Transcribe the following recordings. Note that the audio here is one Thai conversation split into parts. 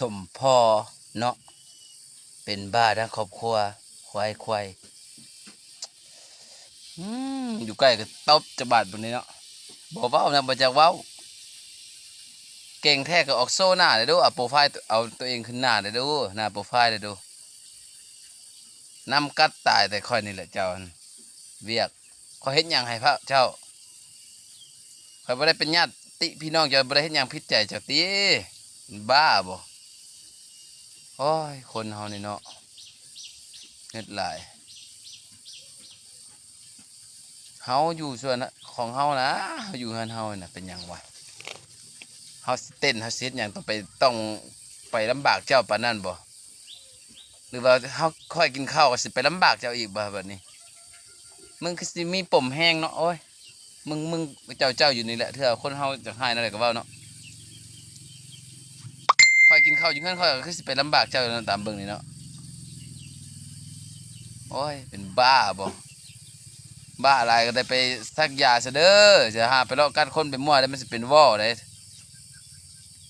สมพอเนาะเป็นบ้าทั้งครอบครัวควายอยู่ใกล้ก็ตบจะบาดบนนี้เนาะบอกเว้านะบ่จากเว้าเก่งแท้ก็ออกโซ่หน้าเลยดูเอาโปรไฟล์เอาตัวเองขึ้นหน้าเลยดูหน้าโปรไฟล์เลยดูนำกัดตายแต่ค่อยนี่แหละเจ้าเวียกเขาเฮ็ดหยังให้พระเจ้าข่อยบ่ได้เป็นญาติพี่น้องเจ้าบ่ได้เฮ็ดหยังผิดใจเจ้าติบ้าบ่โอ้ยคนเฮานี่เนาะเฮ็ดหลายเฮาอยู่ส่วนของเฮานะเฮาอยู่เฮือนเฮาน่ะเป็นหยังวะเฮาสิเต้นเฮาสิเฮ็ดหยังต้องไปลำบากเจ้าปานนั้นบ่หรือว่าเฮาค่อยกินข้าวก็สิไปลำบากเจ้าอีกบ่บัดนี้มึงคือสิมีปมแห้งเนาะโอ้ยมึงเจ้าอยู่นี่แหละเถื่อคนเฮาจะให้นั่นแหละก็เว้าเนาะค่อยกินข้าวอยู่เฮือนค่อยก็คือสิไปลำบากเจ้าตามเบิ่งนี่เนาะโอ้ยเป็นบ้าบ่บ้าอะไรก็ได้ไปซักยาซะเด้อจะหาไปเลาะกัดคนไปมั่วได้มันสิเป็นว่อได้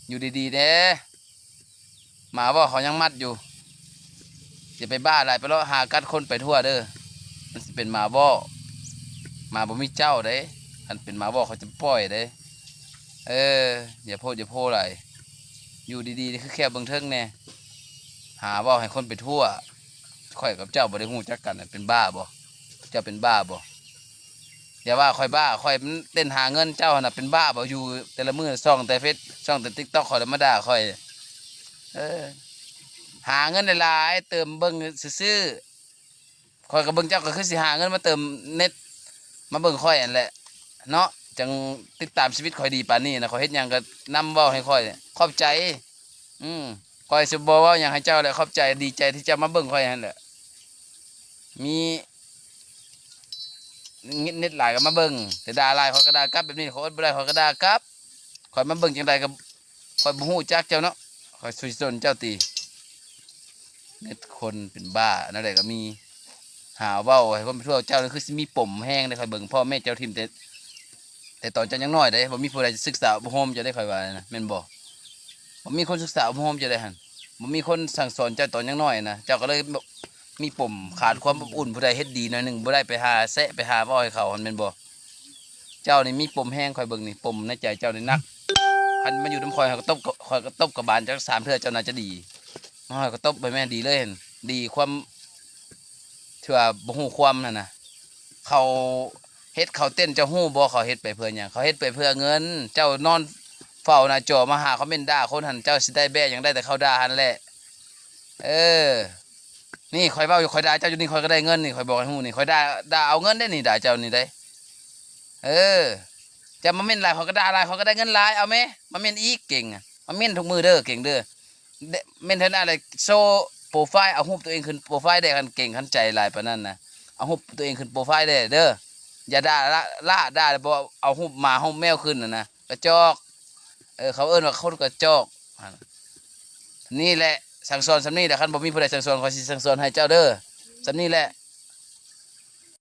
อยู่ดีๆเด้หมาว่าเขายังมัดอยู่อย่าไปบ้าอะไรไปเลาะหากัดคนไปทั่วเด้อมันสิเป็นหมาว่อหมาบ่มีเจ้าเด้อันเป็นหมาว่อเขาจะปล่อยเด้อย่าโพดอะไรอยู่ดีๆคือแค่เบิ่งเทิงแน่หาว่าให้คนไปทั่วข่อยกับเจ้าบ่ได้ฮู้จักกันเป็นบ้าบ่เจ้าเป็นบ้าบ่อย่าว่าข่อยบ้าข่อยมันเต้นหาเงินเจ้าน่ะเป็นบ้าบ่อยู่แต่ละมื้อช่องแต่เฟซช่องแต่ TikTok ข่อยแล้วมาด่าข่อยหาเงินหลายๆเติมเบิ่งซื่อๆข่อยกับเบิ่งเจ้าก็คือสิหาเงินมาเติมเน็ตมาเบิ่งข่อยนั่นแหละเนาะจังติดตามชีวิตข่อยดีปานนี้นะข่อยเฮ็ดหยังก็นำเว้าให้ข่อยขอบใจข่อยสิบ่เว้าหยังให้เจ้าแหละขอบใจดีใจที่เจ้ามาเบิ่งข่อยนั่นแหละมีเน็ตหลายก็มาเบิ่งแต่ด่าหลายข่อยก็ด่ากลับแบบนี้ข่อยอดบ่ได้ข่อยก็ด่ากลับข่อยมาเบิ่งจังไดก็ข่อยบ่ฮู้จักเจ้าเนาะข่อยสุยสนเจ้าติเน็ตคนเป็นบ้านั่นแหละก็มีหาเว้าให้คนไปทั่วเจ้านี่คือสิมีปมแห้งได้ข่อยเบิ่งพ่อแม่เจ้าทิ่มแต่ตอนเจ้ายังน้อยเด้บ่มีผู้ใดศึกษาอบรมจะได้ข่อยว่านะแม่นบ่มีคนศึกษาอบรมจะได้หั่นบ่มีคนสั่งสอนเจ้าตอนยังน้อยนะเจ้าก็เลยมีปมขาดความอบอุ่นผู้ใดเฮ็ดดีหน่อยนึงบ่ได้ไปหาแซะไปหาเว้าให้เขาหั่นแม่นบ่เจ้านี่มีปมแห้งข่อยเบิ่งนี่ปมในใจเจ้านี่นักคันมาอยู่นำข่อยก็ตบกับบานจัก3เทื่อเจ้าน่าจะดีข่อยก็ตบไปแม่นดีเลยหั่นดีความที่ว่าบ่ฮู้ความนั่นน่ะเขาเฮ็ดเขาเต้นเจ้าฮู้บ่เขาเฮ็ดไปเพื่อหยังเขาเฮ็ดไปเพื่อเงินเจ้านอนเฝ้าหน้าจอมาหาคอมเมนต์ด่าคนหันเจ้าสิได้แบ้หยังได้แต่เขาด่าหันแหละนี่ข่อยเว้าอยู่ข่อยด่าเจ้าอยู่นี่ข่อยก็ได้เงินนี่ข่อยบอกให้ฮู้นี่ข่อยด่าเอาเงินได้นี่ด่าเจ้านี่ได้จะมาเม่นหลายข่อยก็ด่าหลายข่อยก็ได้เงินหลายเอาแม่มาเม่นอีกเก่งมาเม่นทุกมือเด้อเก่งเด้อเม่นเท่านั้นเลยโชว์โปรไฟล์เอารูปตัวเองขึ้นโปรไฟล์ได้กันเก่งคันใจหลายปานนั้นนะเอารูปตัวเองขึ้นโปรไฟล์ได้เด้ออย่าด่าด่าบ่เอารูปหมารูปแมวขึ้นนะกระจอกเขาเอิ้นว่าคนกระจอกนี่แหละสั่งสอนสำนี้แหละคันบ่มีผู้ใดสั่งสอนขอยสิสั่งสอนให้เจ้าเด้อสำนี้แหละ